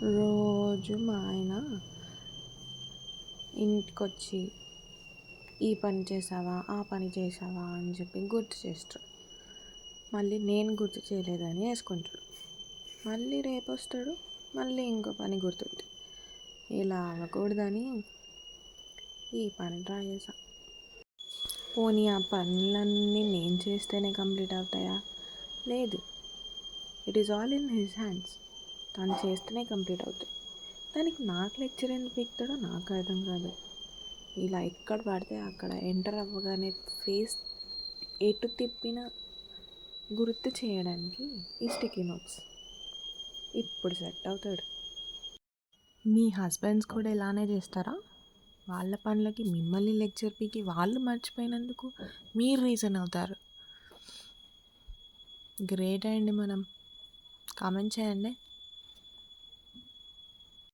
రోజు మా ఆయన ఇంటికొచ్చి ఈ పని చేసావా ఆ పని చేసావా అని చెప్పి గుర్తు చేస్తాడు. మళ్ళీ నేను గుర్తు చేయలేదని వేసుకుంటాడు. మళ్ళీ రేపు వస్తాడు, మళ్ళీ ఇంకో పని గుర్తుంది. ఇలా అవ్వకూడదని ఈ పని ట్రై చేసా. పోనీ ఆ పనులన్నీ నేను చేస్తేనే కంప్లీట్ అవుతాయా? లేదు, it is all in his hands. తను చేస్తేనే కంప్లీట్ అవుతాయి. దానికి నాకు లెక్చర్ ఎందుకు పీకుతాడో నాకు అర్థం కాదు. ఇలా ఎక్కడ పడితే అక్కడ ఎంటర్ అవ్వగానే ఫేస్ ఎటు తిప్పిన గుర్తు చేయడానికి ఈ స్టిక్కీ నోట్స్. ఇప్పుడు సెట్ అవుతాడు. మీ హస్బెండ్స్ కూడా ఇలానే చేస్తారా? వాళ్ళ పనులకి మిమ్మల్ని లెక్చర్ పీకి వాళ్ళు మర్చిపోయినందుకు మీరు రీజన్ అవుతారు. గ్రేట్ అండి. మనం కామెంట్ చేయండి.